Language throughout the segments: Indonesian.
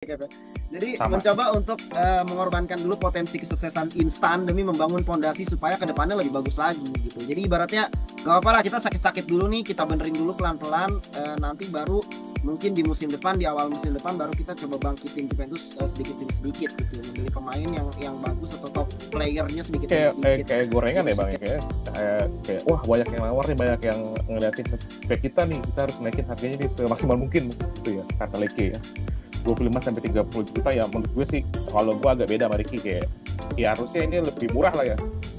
Jadi Sama. mencoba untuk mengorbankan dulu potensi kesuksesan instan demi membangun fondasi supaya kedepannya lebih bagus lagi gitu. Jadi ibaratnya gak apa-apa lah kita sakit-sakit dulu nih, kita benerin dulu pelan-pelan, nanti baru mungkin di musim depan, di awal musim depan baru kita coba bangkitin Juventus sedikit demi sedikit gitu, membeli pemain yang bagus atau top playernya sedikit demi sedikit Kayak gorengan gitu ya sih bang ya, Cap. kayak wah banyak yang nawar nih, banyak yang ngeliatin kayak kita nih, kita harus naikin harganya nih semaksimal mungkin gitu ya, kata Leke ya, 25 sampai 30 juta. Ya menurut gue sih, kalau gue agak beda sama Ricky, kayak ya harusnya ini lebih murah lah ya,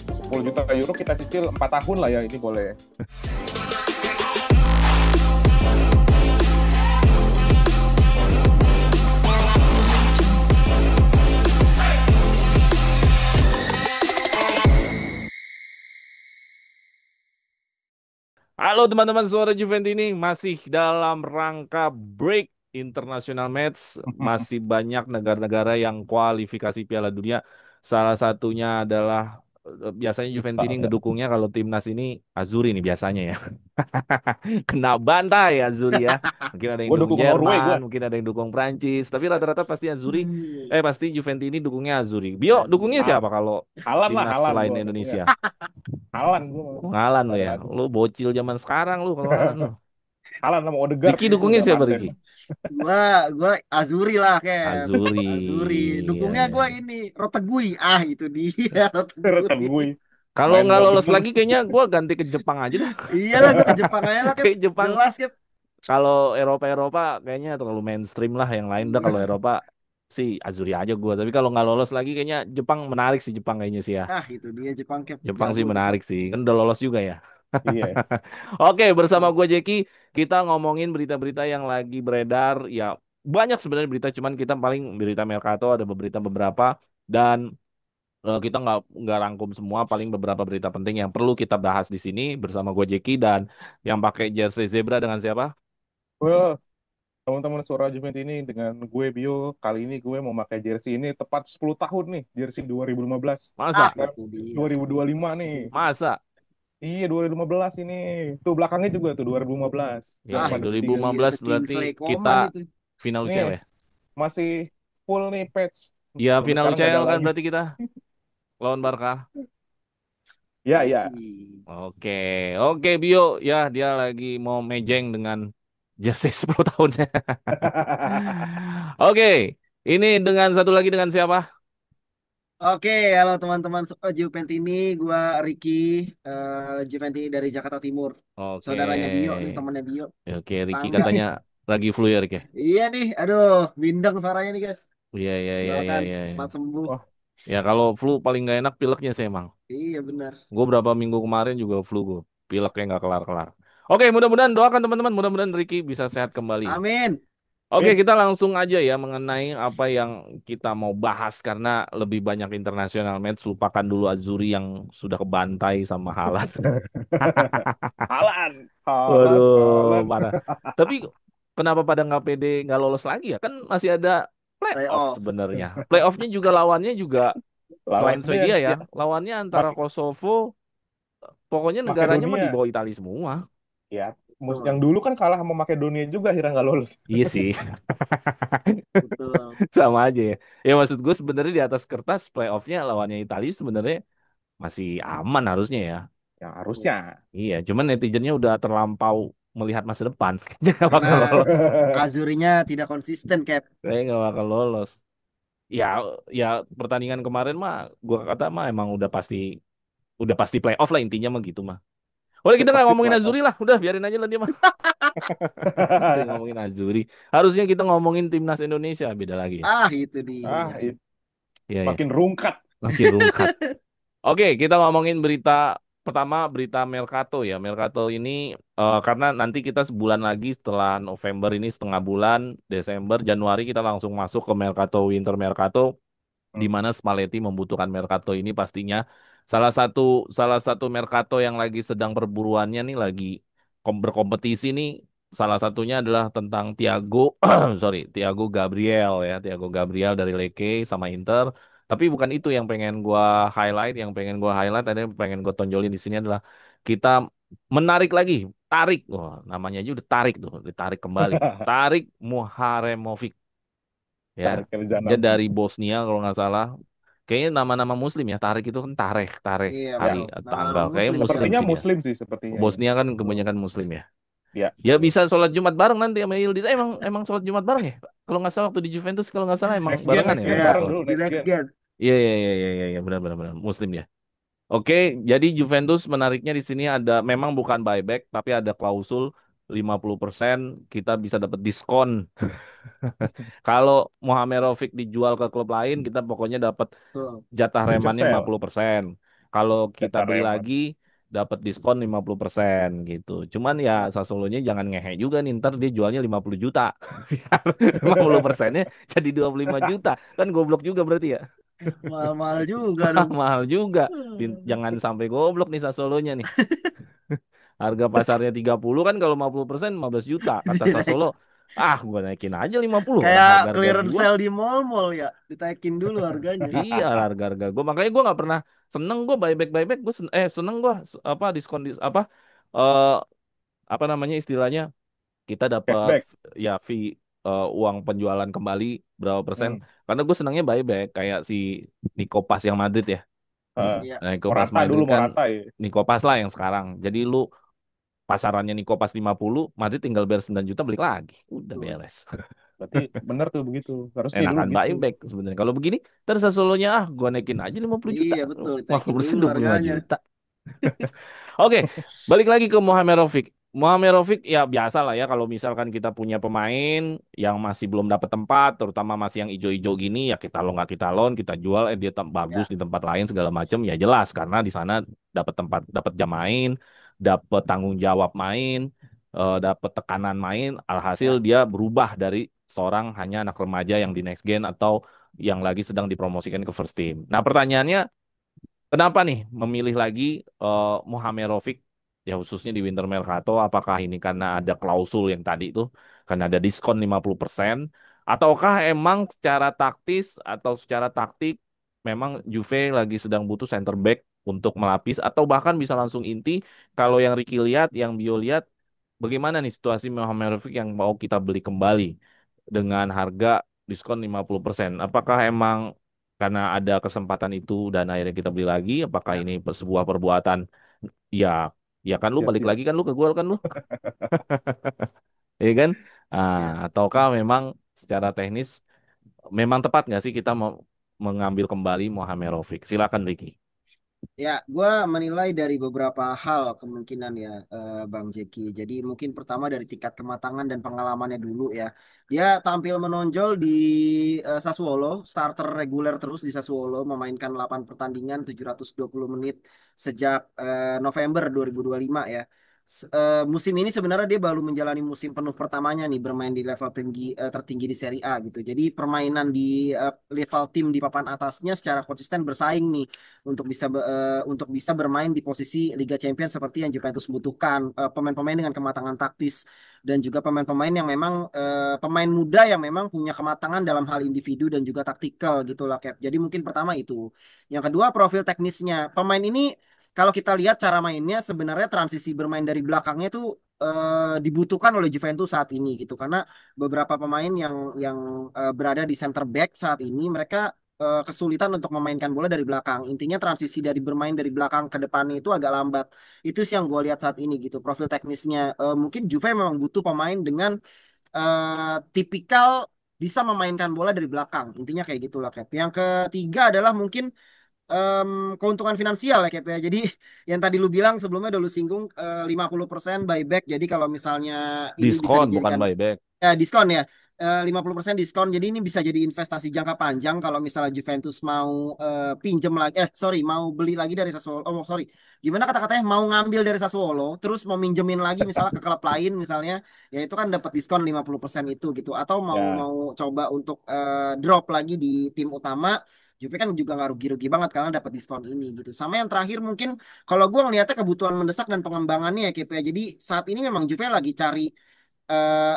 10 juta euro kita cicil 4 tahun lah ya, ini boleh. Halo teman-teman suara Juventini, masih dalam rangka break international match, masih banyak negara-negara yang kualifikasi Piala Dunia. Salah satunya adalah biasanya Juventini ngedukungnya kalau timnas ini Azzurri nih biasanya ya. Kena bantai Azzurri ya. Mungkin ada yang Gue dukung dukung Norway Jerman, gue. mungkin ada yang dukung Prancis, tapi rata-rata pasti Azzurri, pasti Juventini dukungnya Azzurri. Bio dukungnya Azul. Hal siapa kalau Halan lah, timnas Halan selain gue dukungnya. Indonesia? Halan gue Oh, ngalan lo nggak ada ya. lagi. Lu bocil zaman sekarang lu kalau ngalan lu. Halan sama Odegaard Ricky gue dukungnya udah siapa manten. Ricky? Gua Azuri lah Cap. Azuri. Azuri Iya, dukungnya iya. gua ini Rotegui, itu dia Rotegui. Tertegui Kalau main nggak lolos Dortmund. lagi kayaknya gua ganti ke Jepang aja dah. Iyalah gua ke Jepang aja lah Cap, Kayak Jepang. jelas Cap. Kalau Eropa-Eropa kayaknya terlalu mainstream lah, yang lain dah. Kalau Iya. Eropa sih Azuri aja gua. Tapi kalau nggak lolos lagi kayaknya Jepang menarik sih, Jepang kayaknya sih ya. Itu dia Jepang Cap, Jepang jago sih Jepang. menarik sih. Kan udah lolos juga ya. Iya. Oke, bersama gue Jeki, kita ngomongin berita-berita yang lagi beredar. Ya, banyak sebenarnya berita, cuman kita paling berita Mercato ada beberapa dan kita nggak rangkum semua, paling beberapa berita penting yang perlu kita bahas di sini bersama gue Jeki dan yang pakai jersey zebra dengan siapa? Well, teman-teman Suara Juventus ini dengan gue Bio, kali ini gue mau pakai jersey ini tepat 10 tahun nih, jersey 2015. Masa? Sekarang Itu dia 2025 nih. Masa? Iya, 2015 ini. Tuh belakangnya juga tuh 2015. Ya, Yang ya pada tiga. 2015 The berarti Kingsley kita Coman itu. final Nih, UCL ya? masih full nih patch. Ya, Sampai final sekarang nggak UCL ada kan lagi. berarti kita lawan Barca. Ya, ya. Oke, oke Bio, ya dia lagi mau mejeng dengan jersey 10 tahunnya. Oke, ini dengan satu lagi dengan siapa? Oke, halo teman-teman Juventini, gua Ricky, Juventini dari Jakarta Timur. Oke, Saudaranya Bio nih, temannya Bio. oke Ricky Tangga nih. katanya lagi flu ya Ricky. Iya nih, aduh, bindeng suaranya nih guys. Iya, iya, iya, iya, Doakan iya, iya. cepat sembuh. Wah, Ya kalau flu paling nggak enak pileknya sih emang. Iya benar. Gue berapa minggu kemarin juga flu gue, pileknya nggak kelar-kelar. Oke, mudah-mudahan doakan teman-teman, mudah-mudahan Ricky bisa sehat kembali. Amin. Oke, Min. kita langsung aja ya mengenai apa yang kita mau bahas karena lebih banyak internasional match. Lupakan dulu Azuri yang sudah kebantai sama Haaland. Halan, Halan, Waduh, Halan. parah. Tapi kenapa pada nggak pede nggak lolos lagi ya? Kan masih ada playoff Playoff. sebenarnya. Playoffnya juga lawannya juga selain Lawannya Swedia ya, ya lawannya antara Mak- Kosovo, pokoknya negaranya mah di Makedonia. bawah Italia semua. Ya, yang Betul. dulu kan kalah sama Makedonia juga, akhirnya nggak lolos. Iya sih, Betul. sama aja ya. Ya maksud gue sebenarnya di atas kertas playoffnya lawannya Italia sebenarnya masih aman harusnya ya. Ya harusnya. Iya, cuman netizennya udah terlampau melihat masa depan. Jadi nggak Karena bakal lolos. Azurinya tidak konsisten, Cap. Saya nggak bakal lolos. Ya, ya pertandingan kemarin mah, gua kata mah emang udah pasti playoff lah intinya mah gitu mah. Udah Udah kita nggak pasti ngomongin playoff. Azuri lah, udah biarin aja lah dia mah. Udah ngomongin Azuri. Harusnya kita ngomongin timnas Indonesia beda lagi ya. Itu dia. Ah, Iya ya, makin rungkat. makin rungkat. Oke, kita ngomongin berita pertama, berita Mercato ya. Mercato ini karena nanti kita sebulan lagi setelah November ini setengah bulan, Desember, Januari kita langsung masuk ke Mercato Winter Mercato di Hmm. mana Spalletti membutuhkan Mercato ini pastinya salah satu Mercato yang lagi sedang perburuannya nih lagi berkompetisi nih, salah satunya adalah tentang Thiago Thiago Gabriel ya, Thiago Gabriel dari Lecce sama Inter. Tapi bukan itu yang pengen gua highlight, ada yang pengen gua tonjolin di sini adalah kita menarik lagi, tarik, namanya aja udah tarik tuh, ditarik kembali, tarik Muharemovic. ya. Tarik El Dia Janam. dari Bosnia kalau nggak salah. Kayaknya nama-nama Muslim ya. Tarik itu kan Tarek, Tarek Iya hari betul. Nama-nama tanggal. Kayaknya Muslim sih Muslim Sepertinya emang. sih dia. Muslim sih sepertinya ya. Bosnia kan Betul. kebanyakan Muslim ya. Ya, Ya betul. bisa sholat Jumat bareng nanti sama Yildiz. Emang emang sholat Jumat bareng ya? Kalau nggak salah waktu di Juventus kalau nggak salah emang barengan ya Next gen mereka Iya, bareng sholat. dulu, di next next gen. gen. Iya iya iya iya iya benar benar benar Muslim ya. Oke, jadi Juventus menariknya di sini ada memang bukan buyback tapi ada klausul 50% kita bisa dapat diskon. Kalau Mohamerovic dijual ke klub lain kita pokoknya dapat Betul. jatah Future remannya sale. 50%. Kalau kita Cetar beli Reman. lagi dapat diskon 50% gitu. Cuman ya Ya. Sassuolo-nya jangan ngehe juga nih ntar dia jualnya 50 juta. Biar 50%-nya jadi 25 juta. Kan goblok juga berarti ya. Mahal-mahal juga dong. Mahal juga. Hmm. Jangan sampai goblok nih Sassuolo-nya nih. Harga pasarnya 30 kan kalau 50% 15 juta. Kata Dinaik. Sassuolo, ah gua naikin aja 50 orang Kayak harga-harga clearance gua. sale di mall-mall ya. Ditaikin dulu harganya. Iya, harga-harga gue makanya gue nggak pernah seneng gue buyback gue seneng gue apa diskon apa eh apa namanya istilahnya kita dapat Cashback. ya fee uang penjualan kembali berapa persen Hmm. karena gue senangnya buyback kayak si Nico Pas yang Madrid ya. Iya. Nah, Nico Pas Morata dulu Madrid kan Morata ya. Nico Pas lah yang sekarang. Jadi lu pasarannya Nico Pas 50 Madrid tinggal bayar 9 juta balik lagi. Udah Betul. beres. Berarti bener tuh begitu. Harusnya dulu Enakan gitu. buyback sebenarnya. Kalau begini, terus solonya gue naikin aja 50 juta. Iya betul. Ditaikin 50% dulu 25 harganya. juta. Oke, balik lagi ke Mohamed Rofiq. Mohamed Rofiq ya biasa lah ya kalau misalkan kita punya pemain yang masih belum dapat tempat, terutama masih yang ijo-ijo gini ya kita lo nggak kita loan, kita jual dia bagus Ya. di tempat lain segala macam ya jelas karena di sana dapat tempat, dapat jam main, dapat tanggung jawab main, dapat tekanan main, alhasil Ya. dia berubah dari seorang hanya anak remaja yang di next gen atau yang lagi sedang dipromosikan ke first team. Nah, pertanyaannya kenapa nih memilih lagi Mohamed Rofiq ya khususnya di Winter Mercato apakah ini karena ada klausul yang tadi itu karena ada diskon 50% ataukah emang secara taktis atau secara taktik memang Juve lagi sedang butuh center back untuk melapis atau bahkan bisa langsung inti kalau yang Ricky lihat yang Bio lihat bagaimana nih situasi Mohamed Rofiq yang mau kita beli kembali dengan harga diskon 50%. Apakah emang karena ada kesempatan itu dan akhirnya kita beli lagi, apakah Ya. ini sebuah perbuatan ya ya kan lu balik Sia-sia. lagi kan lu ke gua kan lu, ya kan? Ah, Ya. ataukah memang secara teknis memang tepat nggak sih kita mau mengambil kembali Mohamed Rofiq? Silakan Ricky. Ya, gue menilai dari beberapa hal kemungkinan ya, Bang Jeki. Jadi mungkin pertama dari tingkat kematangan dan pengalamannya dulu ya. Dia tampil menonjol di Sassuolo, starter reguler terus di Sassuolo, memainkan 8 pertandingan 720 menit sejak November 2025 ya. Musim ini sebenarnya dia baru menjalani musim penuh pertamanya nih bermain di level tinggi tertinggi di Serie A gitu. Jadi permainan di level tim di papan atasnya secara konsisten bersaing nih untuk bisa bermain di posisi Liga Champions seperti yang Juventus butuhkan. Pemain-pemain dengan kematangan taktis dan juga pemain-pemain yang memang pemain muda yang memang punya kematangan dalam hal individu dan juga taktikal gitu lah Cap. Jadi mungkin pertama itu. Yang kedua profil teknisnya. Pemain ini kalau kita lihat cara mainnya sebenarnya transisi bermain dari belakangnya itu dibutuhkan oleh Juventus saat ini gitu karena beberapa pemain yang berada di center back saat ini mereka kesulitan untuk memainkan bola dari belakang. Intinya transisi dari bermain dari belakang ke depannya itu agak lambat. Itu sih yang gue lihat saat ini gitu. Profil teknisnya mungkin Juve memang butuh pemain dengan tipikal bisa memainkan bola dari belakang. Intinya kayak gitulah Cap. Yang ketiga adalah mungkin em, keuntungan finansial ya Cap ya. Jadi yang tadi lu bilang sebelumnya udah lu singgung 50% buyback. Jadi kalau misalnya ini bisa Diskon bukan dijadikan buyback. diskon ya. 50% diskon. Jadi ini bisa jadi investasi jangka panjang kalau misalnya Juventus mau pinjem lagi sorry mau beli lagi dari Sassuolo. Oh sorry. Gimana kata-katanya mau ngambil dari Sassuolo terus mau minjemin lagi misalnya ke klub lain misalnya ya itu kan dapat diskon 50% itu gitu atau mau Ya, mau coba untuk drop lagi di tim utama Juve kan juga nggak rugi-rugi banget karena dapat diskon ini gitu. Sama yang terakhir mungkin kalau gue ngelihatnya kebutuhan mendesak dan pengembangannya ya KP. Jadi saat ini memang Juve lagi cari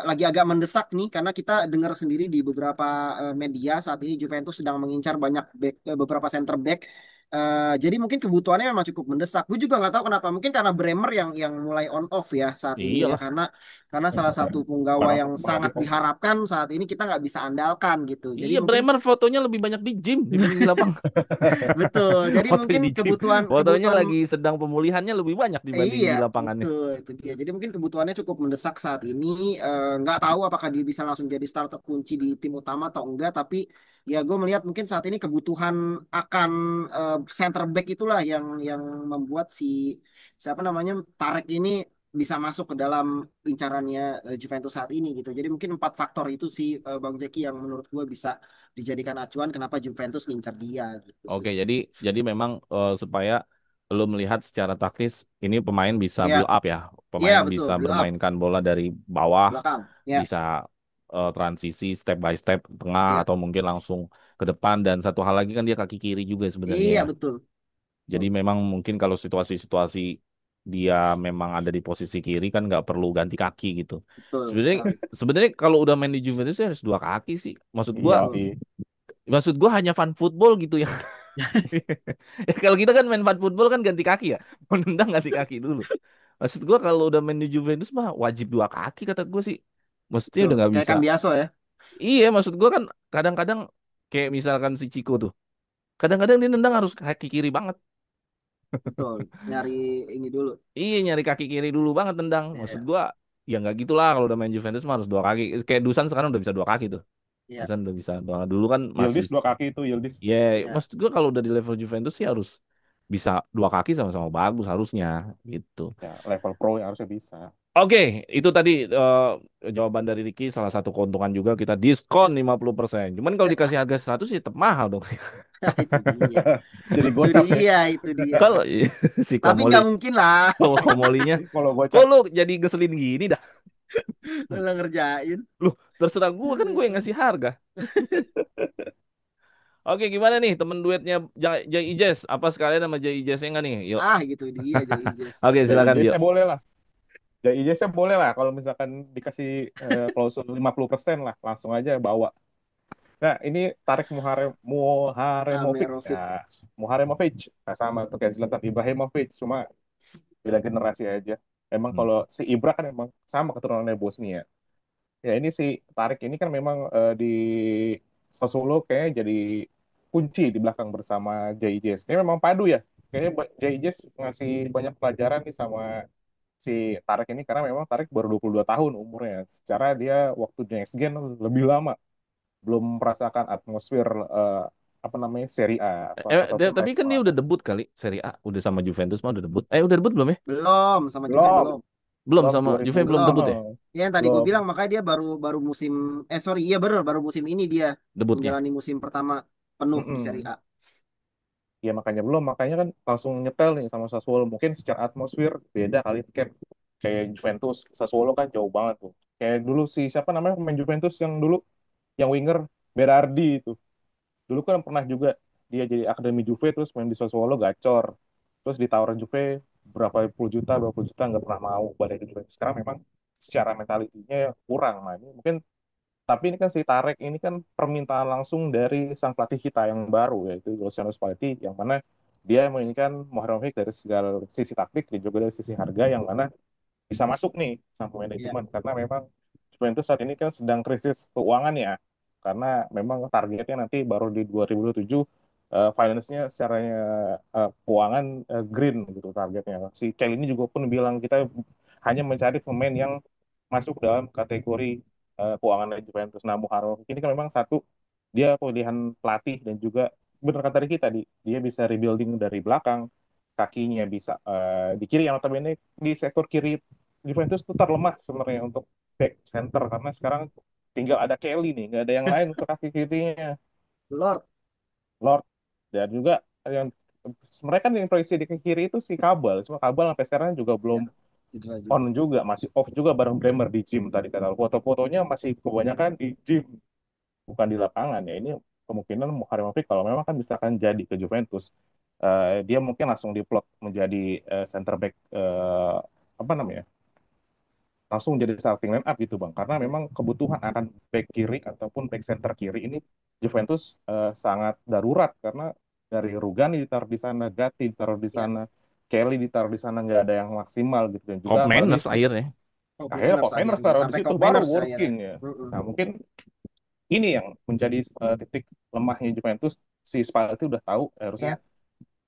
lagi agak mendesak nih karena kita dengar sendiri di beberapa media saat ini Juventus sedang mengincar banyak beberapa center back Jadi mungkin kebutuhannya memang cukup mendesak. Gue juga nggak tahu kenapa. Mungkin karena Bremer yang mulai on off ya saat ini ya. Iyalah. Karena salah satu punggawa Parah, yang parah di sangat off. diharapkan saat ini kita nggak bisa andalkan gitu. Jadi Iya, mungkin Bremer fotonya lebih banyak di gym dibanding di lapangan. betul. Jadi Fotonya mungkin di gym. kebutuhan Fotonya kebutuhan lagi sedang pemulihannya lebih banyak dibanding Iya, di lapangannya. betul itu dia. Jadi mungkin kebutuhannya cukup mendesak saat ini. Nggak tahu apakah dia bisa langsung jadi starter kunci di tim utama atau enggak. Tapi ya gue melihat mungkin saat ini kebutuhan akan center back itulah yang membuat siapa namanya Tarek ini bisa masuk ke dalam incarannya Juventus saat ini gitu. Jadi mungkin 4 faktor itu sih Bang Jeki yang menurut gue bisa dijadikan acuan kenapa Juventus ngincar dia gitu sih. Oke, jadi memang supaya lo melihat secara taktis ini pemain bisa Iya, build up ya. iya Pemain betul. bisa Build up bermainkan bola dari bawah, belakang. Ya, bisa transisi step by step tengah ya. atau mungkin langsung ke depan dan satu hal lagi kan dia kaki kiri juga sebenarnya Iya ya. betul, Jadi betul, memang mungkin kalau situasi-situasi dia memang ada di posisi kiri kan nggak perlu ganti kaki gitu. betul Sebenarnya sekali. sebenarnya kalau udah main di Juventus ya harus dua kaki sih. Iya Betul. sih. Maksud gua hanya fun football gitu ya. Ya, kalau kita kan main fun football kan ganti kaki ya. Mau nendang ganti kaki dulu. Maksud gua kalau udah main di Juventus mah wajib dua kaki kata gua sih. Maksudnya Betul. udah nggak Kayak bisa. Cambiaso ya. Iya, maksud gua kan kadang-kadang kayak misalkan si Chico tuh. Kadang-kadang dia nendang harus kaki kiri banget. Betul. Nyari ini dulu. Iya, nyari kaki kiri dulu banget tendang. Maksud Iya, gua ya nggak gitulah kalau udah main Juventus mah harus dua kaki. Kayak Dusan sekarang udah bisa dua kaki tuh. iya, Dusan udah bisa dua. Dulu kan masih Yildiz dua kaki itu Yildiz. ya, iya. maksud gua kalau udah di level Juventus sih harus bisa dua kaki sama-sama bagus harusnya gitu. Ya, level pro yang harusnya bisa. Oke, itu tadi jawaban dari Ricky. Salah satu keuntungan juga kita diskon 50%. Cuman kalau dikasih harga 100 sih tetap mahal dong. Itu dia. Jadi Itu gocap ya. dia, itu dia. Kalau si Tapi Komoli, nggak mungkin lah kalau Komolinya, Kalau kok gocap. lu jadi ngeselin gini dah? lo ngerjain. Loh, terserah gue kan gue yang ngasih harga. Oke, gimana nih temen duetnya Jai Ijes? Apa sekalian sama Jai Ijesnya nggak nih? Yuk. Ah, gitu dia jadi Jazz. Oke, silakan JIJ yuk. saya boleh lah. JIJ saya boleh lah. Kalau misalkan dikasih klausul 50% lah. Langsung aja bawa. Nah, ini tarik Muharemovic. Amerovit. Ya, Muharemovic. Nah, sama tuh kayak Zlatan Ibrahimovic. Cuma beda generasi aja. Emang Hmm. kalau si Ibra kan emang sama keturunannya Bosnia. Ya ini si Tarik ini kan memang di Sassuolo kayaknya jadi kunci di belakang bersama JIJS. Kayaknya memang padu ya. Kayaknya JIJS ngasih banyak pelajaran nih sama si Tarik ini karena memang Tarik baru 22 tahun umurnya. Secara dia waktu di Next Gen lebih lama, belum merasakan atmosfer apa namanya Serie A ataupun Tapi level kan dia udah atas. debut kali Serie A, udah sama Juventus mah udah debut. Udah debut belum ya? Belum sama Juve Belum, belum. Belum belum sama 2000. Juve belum Belum. debut ya? Ya, yang tadi gue Belum. bilang makanya dia baru baru musim sorry iya bener baru musim ini dia Debutnya. menjalani musim pertama penuh di Serie Mm-mm. A. Ya makanya belum, makanya kan langsung nyetel nih sama Sassuolo. Mungkin secara atmosfer beda kali kan. Kayak Juventus, Sassuolo kan jauh banget tuh. Kayak dulu si siapa namanya pemain Juventus yang dulu yang winger Berardi itu. Dulu kan pernah juga dia jadi akademi Juve terus main di Sassuolo gacor. Terus ditawarin Juve berapa puluh juta, berapa puluh juta nggak pernah mau balik ke Juve. Sekarang memang secara mentalitinya kurang. Nah, ini mungkin tapi ini kan si Tarek ini kan permintaan langsung dari sang pelatih kita yang baru yaitu Luciano Spalletti yang mana dia menginginkan Mohorovic dari segala sisi taktik dan juga dari sisi harga yang mana bisa masuk nih sama Iya. manajemen karena memang Juventus saat ini kan sedang krisis keuangan ya karena memang targetnya nanti baru di 2027 finance-nya secara keuangan green gitu targetnya. Si Kelly ini juga pun bilang kita hanya mencari pemain yang masuk dalam kategori keuangan dari Juventus. Nah, Muharovic ini kan memang satu dia pilihan pelatih dan juga benar kata Ricky tadi dia bisa rebuilding dari belakang kakinya bisa di kiri yang notabene di sektor kiri Juventus itu terlemah sebenarnya untuk back center karena sekarang tinggal ada Kelly nih nggak ada yang lain untuk kaki kirinya Lord. Lord dan juga yang mereka yang proyeksi di kiri itu si Kabel cuma Kabel sampai sekarang juga belum Ya. Cedera on juga. juga masih off juga bareng Bremer di gym tadi kata foto-fotonya masih kebanyakan di gym bukan di lapangan ya ini kemungkinan Muharrem kalau memang kan misalkan jadi ke Juventus dia mungkin langsung diplot menjadi center back apa namanya langsung jadi starting line up gitu bang karena memang kebutuhan akan back kiri ataupun back center kiri ini Juventus sangat darurat karena dari Rugani ditaruh di sana, Gatti ditaruh di Ya, sana, Kelly ditaruh di sana, nggak ada yang maksimal gitu. Dan juga Top apalagi Manners akhirnya. top akhirnya Manners Pop Manners akhirnya taruh di sampai situ top baru Manners working akhirnya. ya. Mm-mm. Nah mungkin ini yang menjadi titik lemahnya Juventus. Si Spalletti udah tahu harusnya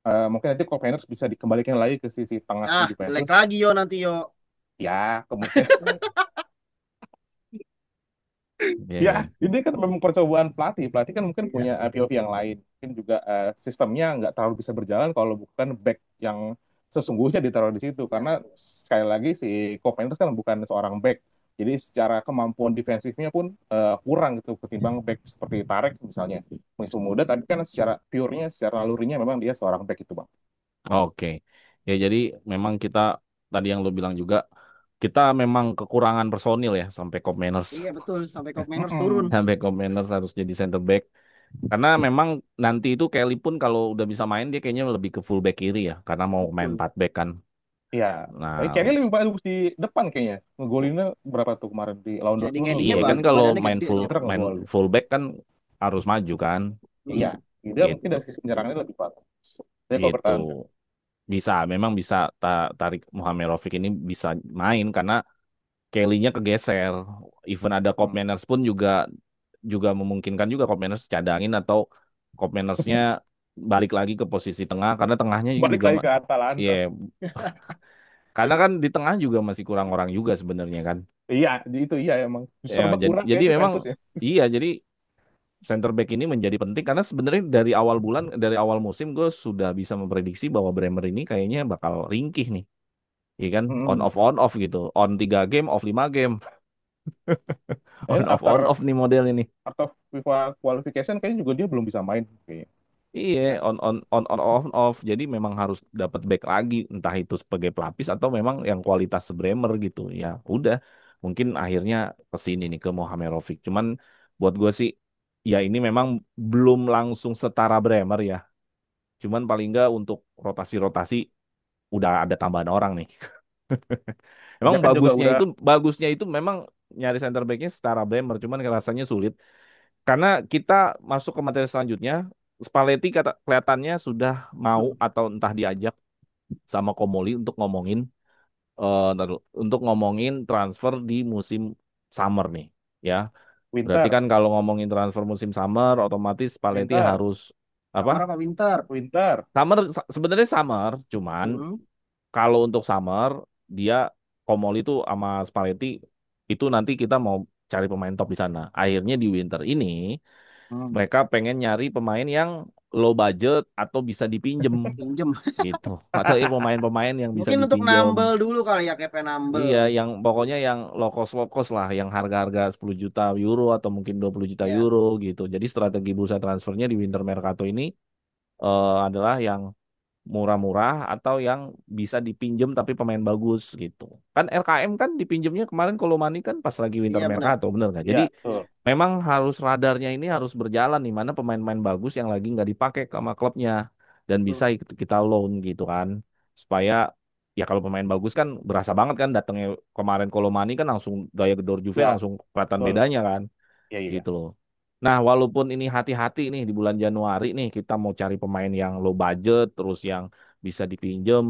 Ya. mungkin nanti Pop Manners bisa dikembalikan lagi ke sisi tengahnya Ah, jelek Juventus. lagi yo nanti yo. Ya kemungkinan Iya, ya, iya. ini kan memang percobaan pelatih. Pelatih kan mungkin Iya. punya POV yang lain. Mungkin juga sistemnya nggak terlalu bisa berjalan kalau bukan back yang sesungguhnya ditaruh di situ. Ya, Karena betul. sekali lagi si Kopenhagen kan bukan seorang back. Jadi secara kemampuan defensifnya pun kurang gitu ketimbang back seperti Tarek misalnya. Musuh muda tapi kan secara purenya, secara nalurinya memang dia seorang back itu, Bang. Oke. Ya jadi memang kita tadi yang lo bilang juga kita memang kekurangan personil ya sampai Top Manners. Iya betul sampai top Manners turun. Mm-mm. Sampai Top Manners harus jadi center back. Karena memang nanti itu Kelly pun kalau udah bisa main dia kayaknya lebih ke full back kiri ya karena mau main Betul. 4 back kan. Iya. Tapi Nah, kayaknya lebih bagus di depan kayaknya. Ngegolinnya berapa tuh kemarin di Lawan Jadi Dortmund iya Ngedinya kan kalau badannya main gede full soalnya. Inter main ngegol. full back kan harus maju kan. Iya, Mm-mm. dia mungkin Gitu. dari sisi penyerangannya lebih bagus. Tapi kalau Gitu. pertahanan, Bisa memang bisa tarik Muhamerovic ini bisa main karena Kelly-nya kegeser. Even ada Cop hmm. Manners pun juga juga memungkinkan juga Cop Manners cadangin atau Cop Manners-nya balik lagi ke posisi tengah karena tengahnya Balik juga lagi ke Atalanta. ya karena kan di tengah juga masih kurang orang juga sebenarnya kan. Iya, itu iya emang. Ya Serba jadi, kurang ya jadi memang Juventus ya. iya jadi center back ini menjadi penting karena sebenarnya dari awal musim gue sudah bisa memprediksi bahwa Bremer ini kayaknya bakal ringkih nih. Iya kan Hmm. on off gitu. On 3 game, off 5 game. On After off nih model ini. after FIFA qualification kayaknya juga dia belum bisa main kayaknya. Iya, Ya. on off off. Jadi memang harus dapat back lagi, entah itu sebagai pelapis atau memang yang kualitas Bremer gitu. Ya, udah. Mungkin akhirnya ke sini nih ke Mohamerovic. Cuman buat gue sih, ya ini memang belum langsung setara Bremer ya. Cuman paling nggak untuk rotasi-rotasi udah ada tambahan orang nih. Emang Dia kan juga udah bagusnya itu memang nyari center backnya setara Bremer. Cuman rasanya sulit. Karena kita masuk ke materi selanjutnya, Spalletti kelihatannya sudah mau Mm. atau entah diajak sama Komoli untuk ngomongin transfer di musim summer nih, ya. Berarti winter, kan kalau ngomongin transfer musim summer, otomatis Spalletti winter, harus apa? Summer apa winter? winter. Sebenarnya summer, cuman Mm-mm. kalau untuk summer dia Komoli tuh sama Spalletti itu nanti kita mau cari pemain top di sana. Akhirnya di winter ini Hmm. mereka pengen nyari pemain yang low budget atau bisa dipinjem Pinjem. gitu atau ya pemain-pemain yang bisa Mungkin untuk dipinjem nambel dulu kali ya kayak nambel. iya yang pokoknya yang low cost lah yang harga-harga 10 juta euro atau mungkin 20 juta Ya. euro gitu jadi strategi bursa transfernya di winter mercato ini adalah yang murah-murah atau yang bisa dipinjem tapi pemain bagus gitu kan RKM kan dipinjemnya kemarin Kolomani kan pas lagi winter Iya benar. mercato bener nggak Iya, jadi betul. memang harus radarnya ini harus berjalan nih mana pemain-pemain bagus yang lagi nggak dipakai sama klubnya dan bisa Betul. kita loan gitu kan supaya ya kalau pemain bagus kan berasa banget kan datangnya kemarin Kolomani kan langsung gaya gedor Juve Ya, langsung kelihatan betul. bedanya kan Iya, iya. gitu loh. Nah walaupun ini hati-hati nih di bulan Januari nih kita mau cari pemain yang low budget terus yang bisa dipinjem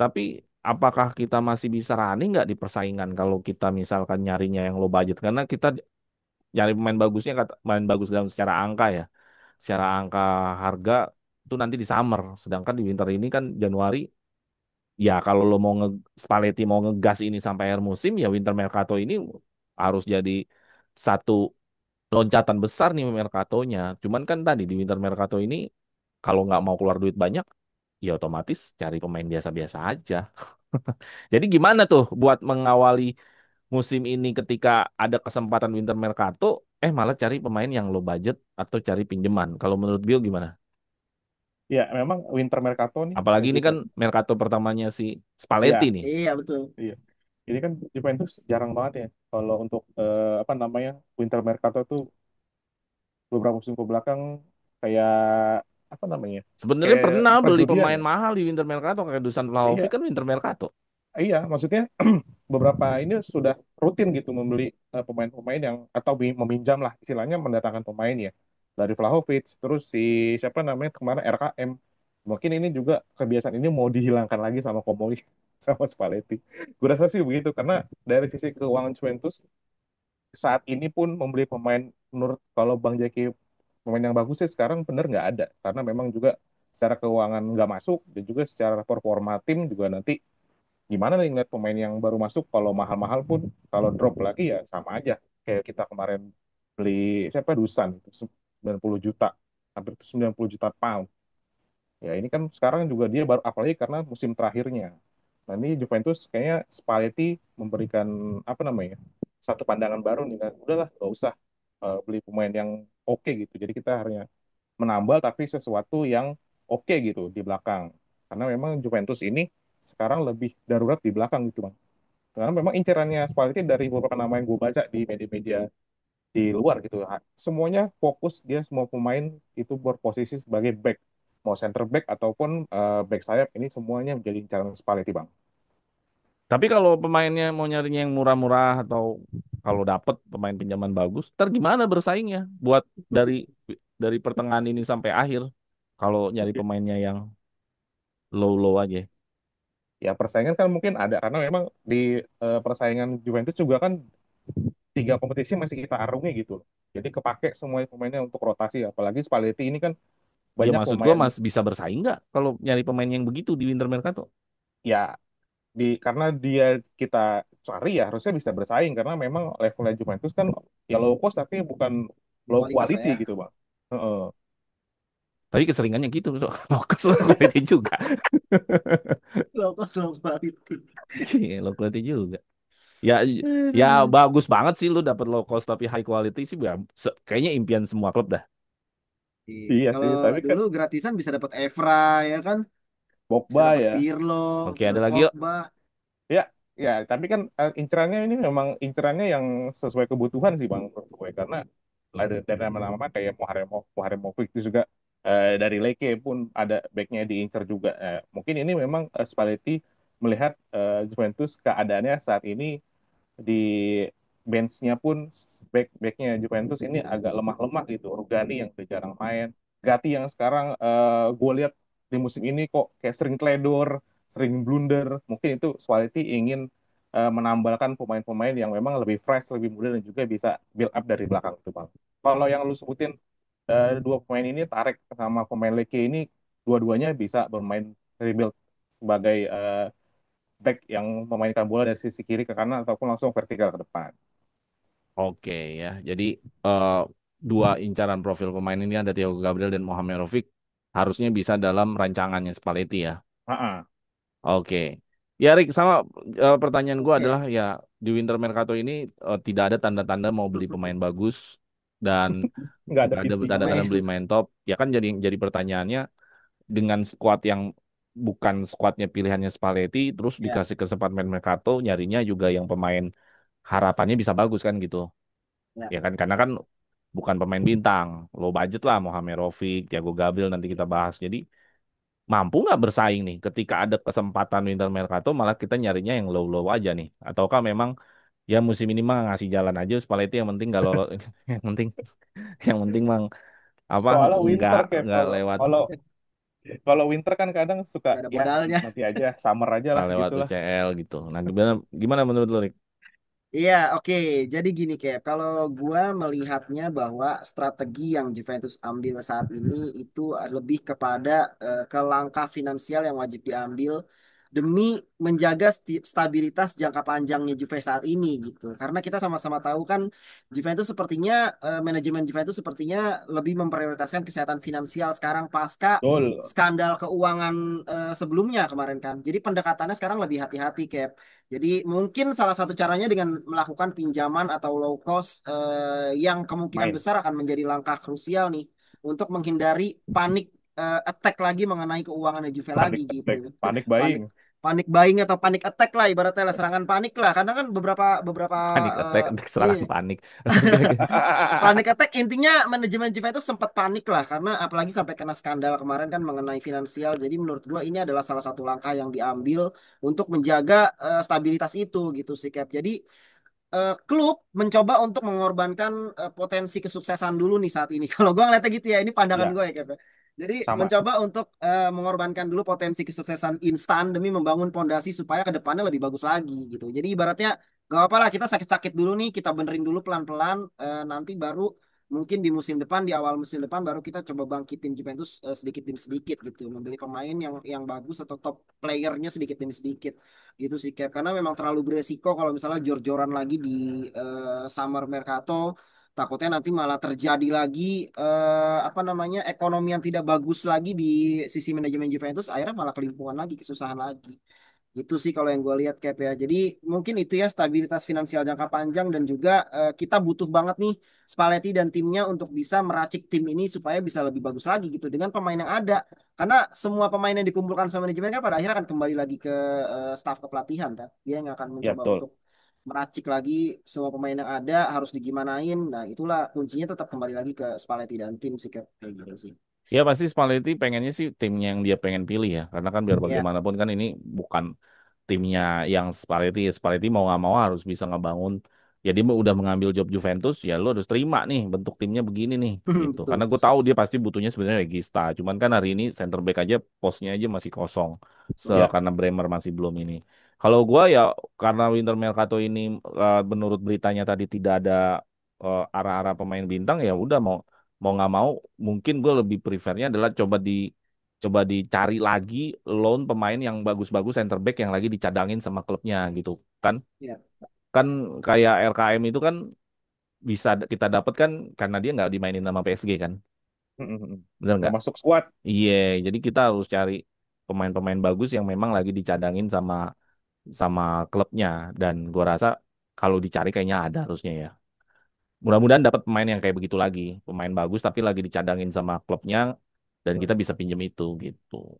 tapi apakah kita masih bisa running nggak di persaingan kalau kita misalkan nyarinya yang low budget karena kita nyari pemain bagusnya pemain bagus dalam secara angka ya. Secara angka harga itu nanti di summer. Sedangkan di winter ini kan Januari ya kalau lo mau Spalletti mau ngegas ini sampai akhir musim ya winter mercato ini harus jadi satu loncatan besar nih mercatonya. Cuman kan tadi di winter mercato ini kalau nggak mau keluar duit banyak ya otomatis cari pemain biasa-biasa aja. Jadi gimana tuh buat mengawali musim ini ketika ada kesempatan winter mercato, malah cari pemain yang low budget atau cari pinjaman. Kalau menurut Bio gimana? Ya, memang winter mercato nih Apalagi ini kan Juventus. mercato pertamanya si Iya, Spalletti nih. Iya betul. iya. Ini kan Juventus jarang banget ya kalau untuk apa namanya winter mercato tuh beberapa musim ke belakang kayak apa namanya Sebenarnya kayak pernah beli perjudian pemain ya. mahal di winter mercato kayak Dusan Vlahovic Iya, kan winter mercato. iya. Maksudnya beberapa ini sudah rutin gitu membeli pemain-pemain yang atau meminjam lah istilahnya mendatangkan pemain ya. dari Vlahovic, terus si siapa namanya kemarin RKM. Mungkin ini juga kebiasaan ini mau dihilangkan lagi sama Komoli sama Spalletti. Gue rasa sih begitu karena dari sisi keuangan Juventus saat ini pun membeli pemain menurut kalau Bang Jaki pemain yang bagus sih sekarang bener nggak ada karena memang juga secara keuangan nggak masuk dan juga secara performa tim juga nanti gimana nih ngeliat pemain yang baru masuk kalau mahal-mahal pun kalau drop lagi ya sama aja kayak kita kemarin beli siapa Dusan itu 90 juta hampir 90 juta pound ya ini kan sekarang juga dia baru apalagi karena musim terakhirnya nah ini Juventus kayaknya Spalletti memberikan apa namanya satu pandangan baru nih kan udahlah nggak usah beli pemain yang oke gitu jadi kita hanya menambal tapi sesuatu yang oke gitu di belakang karena memang Juventus ini sekarang lebih darurat di belakang gitu bang karena memang incerannya Spalletti dari beberapa nama yang gue baca di media-media di luar gitu semuanya fokus dia semua pemain itu berposisi sebagai back mau center back ataupun back sayap ini semuanya menjadi incaran Spalletti bang. Tapi kalau pemainnya mau nyarinya yang murah-murah atau kalau dapet pemain pinjaman bagus, ntar gimana bersaingnya buat dari dari pertengahan ini sampai akhir kalau nyari pemainnya yang low-low aja. Ya persaingan kan mungkin ada karena memang di persaingan Juventus juga kan tiga kompetisi masih kita arungi gitu loh. Jadi kepake semua pemainnya untuk rotasi apalagi Spalletti ini kan Ya banyak maksud gua pemain mas bisa bersaing nggak kalau nyari pemain yang begitu di Winter Mercato? ya karena dia kita cari ya harusnya bisa bersaing karena memang levelnya Juventus kan ya low cost tapi bukan low Kualitas quality saya. gitu bang. Heeh. Tapi keseringannya gitu, lokus low quality juga. Low quality. Iya, low quality juga. Ya, ya Aduh. bagus banget sih lu dapat low cost tapi high quality sih ya, kayaknya impian semua klub dah. Iya. Iya Kalau sih tapi kan dulu gratisan bisa dapat Evra ya kan, bisa Pogba dapat ya. Pirlo, Oke, bisa ada dapat lagi yuk. Pogba. Ya, ya, tapi kan incerannya ini memang incerannya yang sesuai kebutuhan sih Bang menurut gue karena ada dari nama-nama kayak Muharemovic itu juga dari Leke pun ada backnya diincer juga. Mungkin ini memang Spalletti melihat Juventus keadaannya saat ini di benchnya pun backnya Juventus ini agak lemah-lemah gitu. Rugani yang udah jarang main, Gatti yang sekarang gue lihat di musim ini kok kayak sering teledor, sering blunder. Mungkin itu Spalletti ingin menambahkan pemain-pemain yang memang lebih fresh, lebih muda dan juga bisa build up dari belakang itu bang. Kalau yang lu sebutin dua pemain ini Tarek sama pemain Leke ini dua-duanya bisa bermain rebuild sebagai back yang memainkan bola dari sisi kiri ke kanan ataupun langsung vertikal ke depan. Oke ya. Jadi eh, dua incaran profil pemain ini ada Thiago Gabriel dan Mohamedovic harusnya bisa dalam rancangannya Spalletti ya. Ah, Oke. Ya Rick, sama pertanyaan gue adalah Oke. ya di Winter Mercato ini tidak ada tanda-tanda mau beli pemain bagus dan nggak ada nggak ada pipinya tanda-tanda Pemain beli main top. Ya kan jadi pertanyaannya dengan skuad yang bukan skuadnya pilihannya Spalletti terus ya, dikasih kesempatan main Mercato nyarinya juga yang pemain harapannya bisa bagus kan gitu. ya. Ya kan karena kan bukan pemain bintang, low budget lah Mohamedovic, Thiago Gabriel nanti kita bahas. Jadi mampu nggak bersaing nih ketika ada kesempatan winter mercato malah kita nyarinya yang low-low aja nih. Ataukah memang ya musim ini mah ngasih jalan aja Spalletti yang penting kalau yang penting yang penting mang apa soalnya nggak winter kayak nggak kalau lewat kalau kalau winter kan kadang suka Nggak ada ya modalnya. nanti aja summer aja nggak lah lewat gitulah. UCL gitu. Nah gimana gimana menurut lu Rick? Iya, oke. Jadi gini, Cap. Kalau gua melihatnya bahwa strategi yang Juventus ambil saat ini itu lebih kepada ke langkah finansial yang wajib diambil demi menjaga stabilitas jangka panjangnya Juve saat ini gitu. Karena kita sama-sama tahu kan Juventus sepertinya manajemen Juventus sepertinya lebih memprioritaskan kesehatan finansial sekarang pasca Betul, skandal keuangan sebelumnya kemarin kan. Jadi pendekatannya sekarang lebih hati-hati, Cap. Jadi mungkin salah satu caranya dengan melakukan pinjaman atau low cost yang kemungkinan main besar akan menjadi langkah krusial nih untuk menghindari panik attack lagi mengenai keuangan Juve lagi panik gitu. attack, panik Panik buying, panik buying atau panik attack lah ibaratnya lah serangan panik lah karena kan beberapa beberapa Panik eh, attack, attack iya serangan panik. Oke, oke. panik attack intinya manajemen Juventus sempat panik lah karena apalagi sampai kena skandal kemarin kan mengenai finansial. Jadi menurut gua ini adalah salah satu langkah yang diambil untuk menjaga stabilitas itu gitu sih Cap. Jadi klub mencoba untuk mengorbankan potensi kesuksesan dulu nih saat ini. Kalau gue ngeliatnya gitu ya, ini pandangan Ya, gue ya, Kev, ya. Jadi sama. mencoba untuk mengorbankan dulu potensi kesuksesan instan demi membangun pondasi supaya ke depannya lebih bagus lagi gitu. Jadi ibaratnya gak apa-apa lah, kita sakit-sakit dulu nih, kita benerin dulu pelan-pelan, nanti baru mungkin di musim depan, di awal musim depan baru kita coba bangkitin Juventus sedikit demi sedikit gitu, membeli pemain yang bagus atau top playernya sedikit demi sedikit gitu sih, Cap, karena memang terlalu beresiko kalau misalnya jor-joran lagi di summer mercato. Takutnya nanti malah terjadi lagi apa namanya, ekonomi yang tidak bagus lagi di sisi manajemen Juventus, akhirnya malah kelimpungan lagi, kesusahan lagi. Itu sih kalau yang gue lihat, Cap, ya. Jadi mungkin itu ya, stabilitas finansial jangka panjang, dan juga kita butuh banget nih Spalletti dan timnya untuk bisa meracik tim ini supaya bisa lebih bagus lagi gitu dengan pemain yang ada. Karena semua pemain yang dikumpulkan sama manajemen kan pada akhirnya akan kembali lagi ke staf kepelatihan kan. Dia yang akan Ya, mencoba betul. untuk meracik lagi semua pemain yang ada harus digimanain. Nah, itulah kuncinya, tetap kembali lagi ke Spalletti dan tim sih, Cap. Kayak gitu sih. Ya pasti Spalletti pengennya sih timnya yang dia pengen pilih ya. Karena kan biar Ya. bagaimanapun kan ini bukan timnya yang Spalletti. Spalletti mau nggak mau harus bisa ngebangun. Ya dia udah mengambil job Juventus, ya lo harus terima nih bentuk timnya begini nih gitu. Karena Betul. gue tahu dia pasti butuhnya sebenarnya regista. Cuman kan hari ini center back aja posnya aja masih kosong. Ya, Karena Bremer masih belum ini. Kalau gue ya karena Winter Mercato ini menurut beritanya tadi tidak ada arah-arah pemain bintang, ya udah mau mau nggak mau mungkin gue lebih prefernya adalah coba dicari lagi loan pemain yang bagus-bagus center back yang lagi dicadangin sama klubnya gitu kan. Ya. Kan kayak RKM itu kan bisa kita dapat kan karena dia nggak dimainin sama PSG kan. Bener nggak nggak? masuk squad. Iya, jadi kita harus cari pemain-pemain bagus yang memang lagi dicadangin sama sama klubnya, dan gua rasa kalau dicari kayaknya ada harusnya ya. Mudah-mudahan dapat pemain yang kayak begitu lagi, pemain bagus tapi lagi dicadangin sama klubnya dan kita bisa pinjem itu gitu.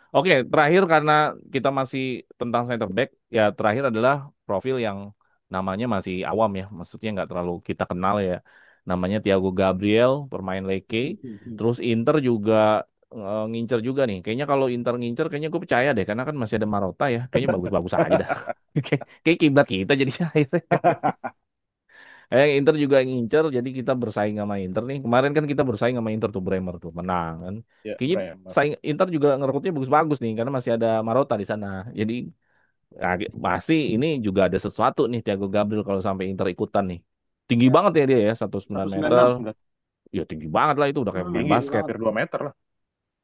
Oke, terakhir karena kita masih tentang center back, ya terakhir adalah profil yang namanya masih awam ya, maksudnya nggak terlalu kita kenal ya. Namanya Thiago Gabriel, pemain Leke. Terus Inter juga ngincer juga nih. Kayaknya kalau Inter ngincer, kayaknya gue percaya deh, karena kan masih ada Marotta ya. Kayaknya bagus-bagus aja dah. Kayak kiblat kita jadi akhirnya. Inter juga ngincer, jadi kita bersaing sama Inter nih. Kemarin kan kita bersaing sama Inter tuh, Bremer tuh menang kan. Ya, Kayaknya Bremer. saing Inter juga ngerekrutnya bagus-bagus nih, karena masih ada Marotta di sana. Jadi ya, pasti ini juga ada sesuatu nih Thiago Gabriel kalau sampai Inter ikutan nih. Tinggi Ya. banget ya dia ya, 109 meter. 196. 109. Ya tinggi banget lah, itu udah kayak pemain Tinggi, Tinggi basket. banget. hampir 2 meter lah.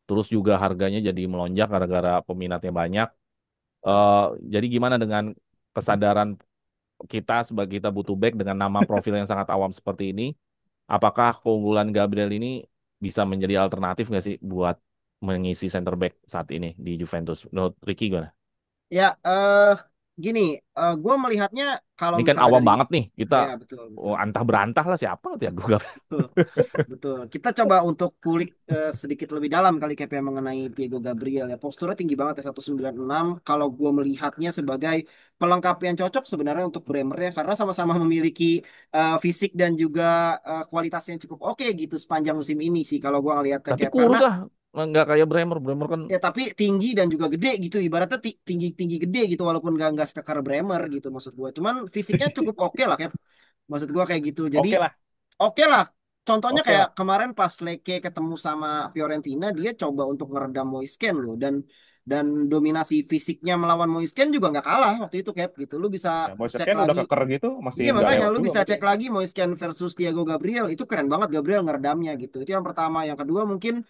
Terus juga harganya jadi melonjak gara-gara peminatnya banyak. Eh, jadi gimana dengan kesadaran kita sebagai kita butuh back dengan nama profil yang sangat awam seperti ini? Apakah keunggulan Gabriel ini bisa menjadi alternatif nggak sih buat mengisi center back saat ini di Juventus? Menurut Ricky gimana? Ya, gini, gue melihatnya kalau Ini kan misalnya awam dari, banget nih. Kita ya betul, betul. antah berantah lah siapa tuh ya gue. Betul. Betul. Kita coba untuk kulik sedikit lebih dalam kali, KP, mengenai Diego Gabriel ya. Posturnya tinggi banget ya, 196. Kalau gue melihatnya sebagai pelengkap yang cocok sebenarnya untuk Bremer ya, karena sama-sama memiliki fisik dan juga kualitas yang cukup oke gitu sepanjang musim ini sih kalau gue ngelihatnya, Tapi kayak karena kurus ah, nggak kayak Bremer. Bremer kan ya tapi tinggi dan juga gede gitu, ibaratnya tinggi tinggi gede gitu, walaupun gak sekekar Bremer gitu maksud gue. Cuman fisiknya cukup oke lah, kayak maksud gue kayak gitu. Jadi Oke lah. oke lah. Contohnya Oke kayak lah. kemarin pas Leke ketemu sama Fiorentina, dia coba untuk ngeredam Moisken loh, dan dominasi fisiknya melawan Moisken juga nggak kalah waktu itu, Cap, gitu. Lu bisa Ya, Moise cek Kean udah lagi. keker gitu, masih Iya, nggak makanya lewat lu juga bisa sama dia. cek lagi Moisken versus Thiago Gabriel, itu keren banget Gabriel ngeredamnya gitu. Itu yang pertama. Yang kedua mungkin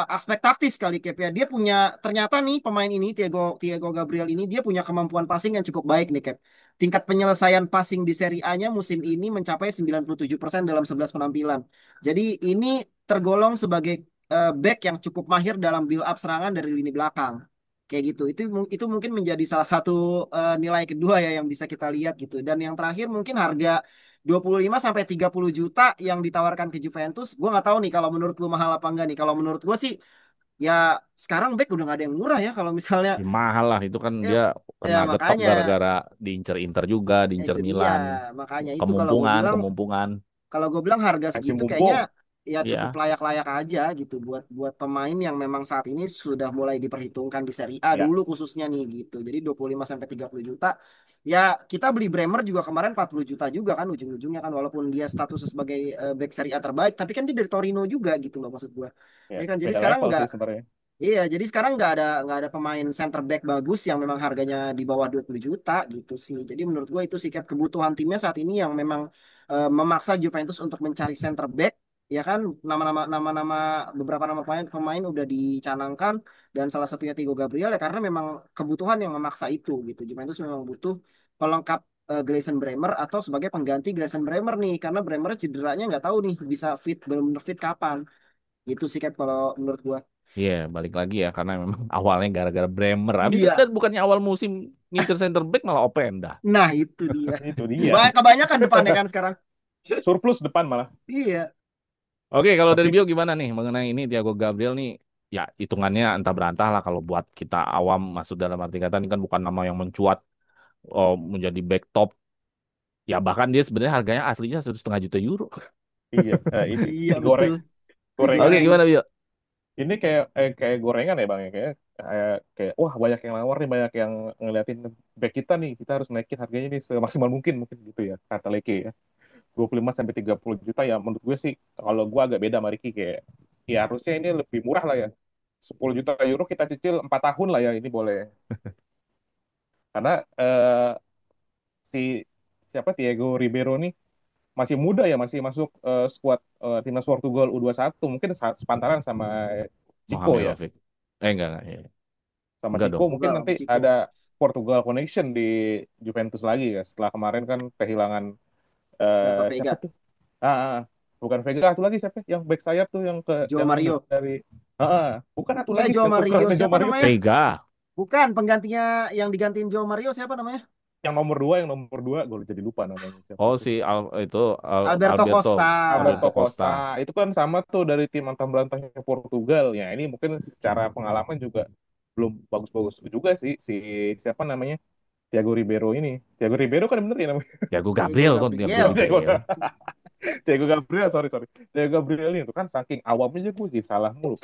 aspek taktis kali, Cap, ya. Dia punya, ternyata nih pemain ini, Thiago Thiago Gabriel ini, dia punya kemampuan passing yang cukup baik nih, Cap. Tingkat penyelesaian passing di Serie A-nya musim ini mencapai 97% dalam 11 penampilan. Jadi ini tergolong sebagai back yang cukup mahir dalam build up serangan dari lini belakang. Kayak gitu. Itu mungkin menjadi salah satu nilai kedua ya yang bisa kita lihat gitu. Dan yang terakhir mungkin harga 25 sampai 30 juta yang ditawarkan ke Juventus. Gua nggak tahu nih kalau menurut lu mahal apa enggak nih. Kalau menurut gua sih ya sekarang back udah nggak ada yang murah ya, kalau misalnya ya mahal lah. Itu kan ya, dia ya kena getok makanya gara-gara diincer Inter juga, diincer itu dia. Milan. Makanya itu Kemumpungan, kemumpungan. kalau gue bilang harga Masih segitu kayaknya mumpung. ya cukup Ya, layak-layak aja gitu buat buat pemain yang memang saat ini sudah mulai diperhitungkan di Serie A Ya, dulu khususnya nih gitu. Jadi 25 sampai 30 juta. Ya, kita beli Bremer juga kemarin 40 juta juga kan ujung-ujungnya kan walaupun dia status sebagai back Serie A terbaik, tapi kan dia dari Torino juga gitu loh maksud gua. ya Ya kan jadi beda sekarang level nggak. sih sebenarnya. Iya, jadi sekarang nggak ada pemain center back bagus yang memang harganya di bawah 20 juta gitu sih. Jadi menurut gue itu sih Cap, kebutuhan timnya saat ini yang memang memaksa Juventus untuk mencari center back. Ya kan, nama-nama beberapa nama pemain udah dicanangkan dan salah satunya Thiago Gabriel ya karena memang kebutuhan yang memaksa itu gitu. Juventus memang butuh pelengkap Grayson Bremer atau sebagai pengganti Grayson Bremer nih karena Bremer cederanya nggak tahu nih bisa fit belum fit kapan. Gitu sih Cap kalau menurut gua. iya balik lagi ya karena memang awalnya gara-gara Bremer. Habis itu Iya. lihat bukannya awal musim ngincer center back malah Openda. Nah, itu dia. Itu dia. Kebanyakan depannya kan sekarang. Surplus depan malah. Iya. Oke, kalau dari Tapi Bio gimana nih mengenai ini Thiago Gabriel nih? Ya, hitungannya entah berantah lah kalau buat kita awam masuk dalam arti kata ini kan bukan nama yang mencuat menjadi back top. Ya bahkan dia sebenarnya harganya aslinya 1,5 juta euro. iya, ini Iya, goreng betul. gorengan. Oke, Digoreng. gimana Bio? Ini kayak gorengan ya bang ya, kayak wah banyak yang nawar nih, banyak yang ngeliatin back kita nih, kita harus naikin harganya nih semaksimal mungkin mungkin gitu ya kata Leke ya. 25 sampai 30 juta ya menurut gue sih, kalau gue agak beda sama Ricky, kayak ya harusnya ini lebih murah lah ya. 10 juta euro kita cicil 4 tahun lah ya, ini boleh. Karena si siapa Thiago Ribeiro nih masih muda ya, masih masuk skuad timnas Portugal U21, mungkin sepantaran sama Chico ya. Mohamedovic. Enggak, iya. Sama Enggak Chico dong. mungkin Enggak, nanti Ciko. ada Portugal connection di Juventus lagi ya, setelah kemarin kan kehilangan Renato siapa Vega. tuh, ah, ah, ah. Bukan Vega, satu lagi siapa yang back sayap tuh Joao yang Mario. dari bukan satu lagi Joao Mario. tukerannya Joe Siapa Mario, namanya? Vega. Bukan, penggantinya yang digantiin Joao Mario siapa namanya? yang nomor dua gue jadi lupa namanya siapa Oh tuh. si itu Alberto Alberto Costa. Alberto Alberto Costa. Costa itu kan sama tuh dari tim antang berantahnya Portugal ya, ini mungkin secara pengalaman juga belum bagus-bagus juga sih si siapa namanya, Thiago Ribeiro ini. Thiago Ribeiro kan bener ya namanya. Thiago Diego Gabriel kan Thiago Gabriel. Thiago, Gabriel. Thiago Gabriel, sorry sorry. Thiago Gabriel ini tuh kan saking awamnya aja gue jadi salah mulu.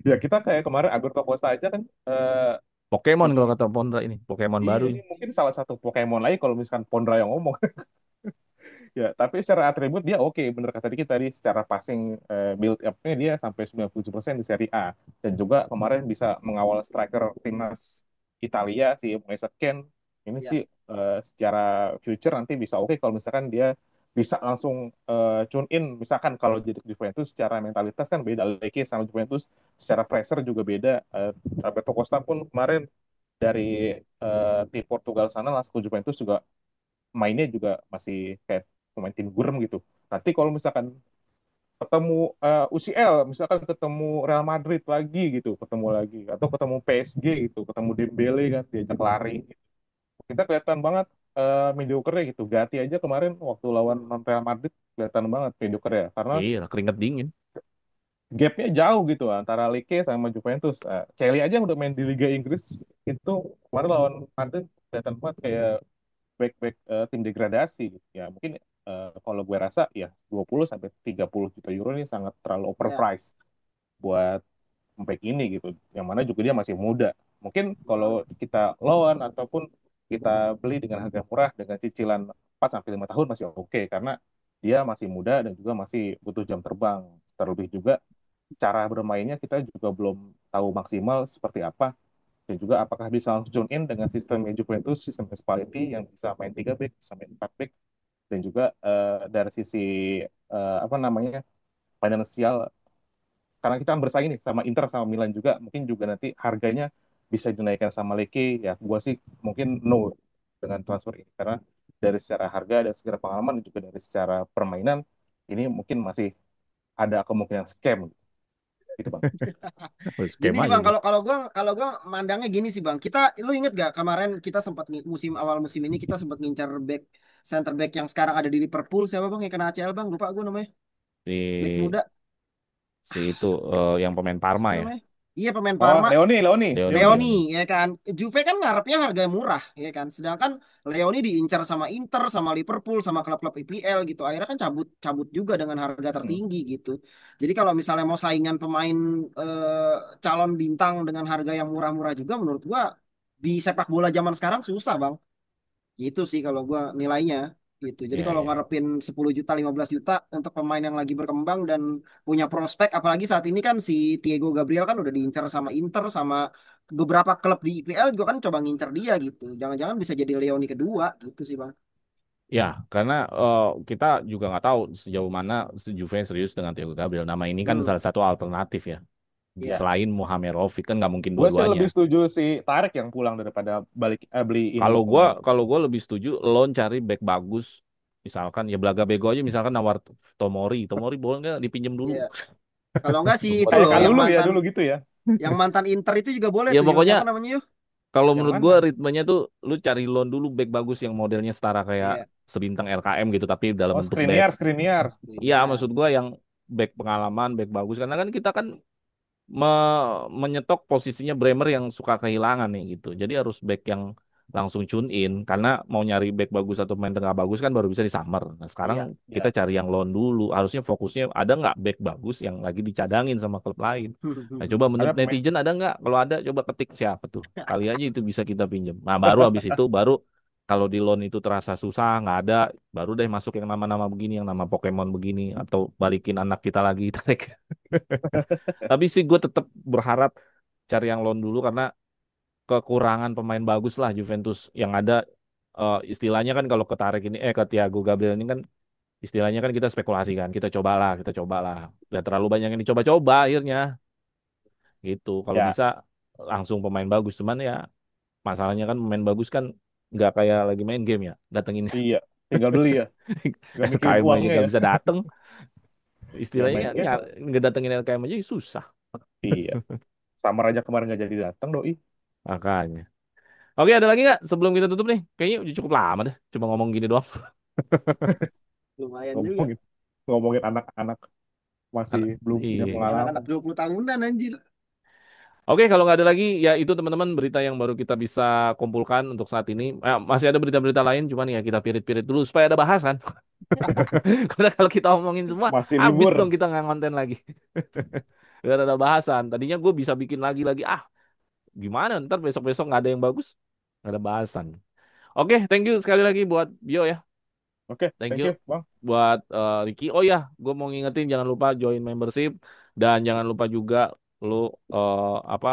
Ya kita kayak kemarin Alberto Costa aja kan, Pokemon ini kalau kata Pondra ini. Pokemon iya baru ini ini. mungkin salah satu Pokemon lagi kalau misalkan Pondra yang ngomong. Ya tapi secara atribut dia oke, bener kata Diki tadi, secara passing build up-nya dia sampai 97% di Serie A, dan juga kemarin bisa mengawal striker timnas Italia si Moise Kean. Ini Ya, sih secara future nanti bisa oke kalau misalkan dia bisa langsung tune in, misalkan kalau jadi Juventus secara mentalitas kan beda lagi sama Juventus, secara pressure juga beda. Alberto Costa pun kemarin dari tim Portugal sana langsung ke Juventus juga mainnya juga masih kayak pemain tim gurem gitu. Nanti kalau misalkan ketemu UCL, misalkan ketemu Real Madrid lagi gitu, ketemu lagi, atau ketemu PSG gitu, ketemu Dembele kan diajak lari, kita kelihatan banget mediocre gitu. Gatti aja kemarin waktu lawan Real Madrid kelihatan banget mediocre ya, karena Iya, keringet dingin. gapnya jauh gitu antara Leke sama Juventus. Kelly aja yang udah main di Liga Inggris itu kemarin lawan Madrid kelihatan banget kayak back-back tim degradasi gitu. Ya mungkin kalau gue rasa ya 20 sampai 30 juta euro ini sangat terlalu ya, overpriced buat back ini gitu. Yang mana juga dia masih muda. Mungkin kalau betul. kita loan ataupun kita beli dengan harga murah dengan cicilan 4 sampai 5 tahun masih oke, karena dia masih muda dan juga masih butuh jam terbang. Terlebih juga cara bermainnya kita juga belum tahu maksimal seperti apa, dan juga apakah bisa langsung tune in dengan sistem Juventus, sistem Spalletti yang bisa main 3 back, bisa main 4 back, dan juga dari sisi apa namanya finansial, karena kita kan bersaing nih sama Inter sama Milan juga, mungkin juga nanti harganya bisa dinaikkan sama Leke. Ya gua sih mungkin no dengan transfer ini, karena dari secara harga dan secara pengalaman dan juga dari secara permainan ini mungkin masih ada kemungkinan scam gitu bang. Gini Scam sih aja Bang, dia. kalau gua mandangnya gini sih Bang. Lu inget gak kemarin kita sempat musim awal musim ini kita sempat ngincar back center back yang sekarang ada di Liverpool siapa Bang yang kena ACL Bang? Lupa gue namanya. Back Si muda. si itu yang pemain Parma Siapa ya. namanya? Iya pemain Oh, Parma. Leoni. Leoni Leoni. ya kan, Juve kan ngarepnya harga murah ya kan, sedangkan Leoni diincar sama Inter, sama Liverpool, sama klub-klub IPL gitu, akhirnya kan cabut cabut juga dengan harga Hmm. tertinggi gitu. Jadi kalau misalnya mau saingan pemain eh, calon bintang dengan harga yang murah-murah juga, menurut gua di sepak bola zaman sekarang susah bang. Itu sih kalau gua nilainya gitu. Jadi Iya, kalau iya, iya. ngarepin 10 juta 15 juta untuk pemain yang lagi berkembang dan punya prospek, apalagi saat ini kan si Thiago Gabriel kan udah diincar sama Inter, sama beberapa klub di IPL juga kan coba ngincer dia gitu. Jangan-jangan bisa jadi Leoni kedua gitu sih Bang. Ya, karena kita juga nggak tahu sejauh mana si Juve serius dengan Thiago Gabriel. Nama ini kan Hmm, salah satu alternatif ya. Iya. Selain Muhammad Rofiq kan nggak mungkin Gue sih dua-duanya. lebih setuju si Tarik yang pulang daripada beliin Kalau dua gua pemain. kalau gua lebih setuju loan cari back bagus. Misalkan ya Belaga Bego aja misalkan nawar Tomori. Tomori boleh nggak dipinjam dulu? iya. Kalau enggak sih itu Tomori Kayak loh kalah. dulu gitu ya. yang mantan Inter itu juga boleh Ya tuh, pokoknya siapa namanya yuk? kalau Yang menurut mana? gua ritmenya tuh lu cari loan dulu back bagus yang modelnya setara kayak Iya. sebintang RKM gitu tapi dalam Oh, bentuk back. Skriniar. Iya Skriniar. maksud gua yang back pengalaman, back bagus karena kan kita kan menyetok posisinya Bremer yang suka kehilangan nih gitu. Jadi harus back yang langsung tune in karena mau nyari back bagus atau main tengah bagus kan baru bisa di summer. Nah, sekarang Iya. kita Ya. cari yang loan dulu. Harusnya fokusnya ada nggak back bagus yang lagi dicadangin sama klub lain. Nah, coba Ada menurut pemain. netizen ada nggak? Kalau ada coba ketik siapa tuh. Kali aja itu bisa kita pinjam. Nah, baru habis itu baru kalau di loan itu terasa susah, nggak ada, baru deh masuk yang nama-nama begini, yang nama Pokemon begini, atau balikin anak kita lagi, tarik. Tapi sih gue tetap berharap cari yang loan dulu karena kekurangan pemain bagus lah Juventus yang ada istilahnya kan kalau ketarik ini ke Thiago Gabriel ini kan istilahnya kan kita spekulasi kan kita cobalah udah terlalu banyak yang dicoba-coba akhirnya gitu kalau Ya, bisa langsung pemain bagus cuman ya masalahnya kan pemain bagus kan nggak kayak lagi main game ya datengin iya. Tinggal beli ya. Gak mikirin LKM aja uangnya nggak ya. bisa dateng Ya istilahnya main kan ya. nggak datengin LKM aja susah Iya. Samar aja kemarin gak jadi datang doi. makanya. Oke, ada lagi nggak sebelum kita tutup nih? Kayaknya udah cukup lama deh. Cuma ngomong gini doang. Lumayan juga. Ngomongin ngomongin anak-anak masih Anak, belum punya iya. Anak-anak pengalaman. 20 tahunan anjir. Oke, kalau nggak ada lagi, ya itu teman-teman berita yang baru kita bisa kumpulkan untuk saat ini. Masih ada berita-berita lain, cuman ya kita pirit-pirit dulu supaya ada bahasan. Karena kalau kita omongin semua, Masih habis libur. dong kita nggak konten lagi. Biar ada bahasan. Tadinya gue bisa bikin lagi-lagi. Gimana? Ntar besok-besok nggak ada yang bagus. Nggak ada bahasan. Oke, thank you sekali lagi buat Bio ya. Oke, Thank thank you you, Bang. buat Ricky. Oh ya, gue mau ngingetin jangan lupa join membership dan jangan lupa juga lu apa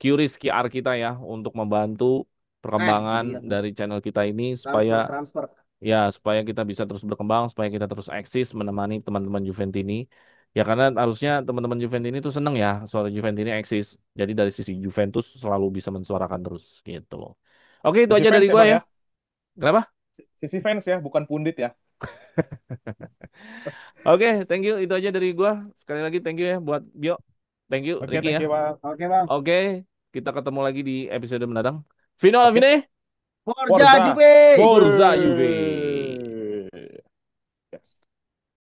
QRIS QR kita ya untuk membantu Itu perkembangan dia tuh. dari channel kita ini supaya Transfer, transfer. supaya kita bisa terus berkembang, supaya kita terus eksis menemani teman-teman Juventini. Ya karena harusnya teman-teman Juventini itu seneng ya suara Juventini eksis. Jadi dari sisi Juventus selalu bisa mensuarakan terus gitu loh. Oke, itu Sisi aja dari fans ya, gua Bang ya. ya. Kenapa? Sisi fans ya, bukan pundit ya. Oke, thank you. Itu aja dari gua. Sekali lagi thank you ya buat Bio. Thank you Oke, Ricky thank ya. you, Bang. Oke bang. Oke, kita ketemu lagi di episode mendatang. Vino Oke, Lavine, Forza Forza. Juve. Gol. Forza Juve.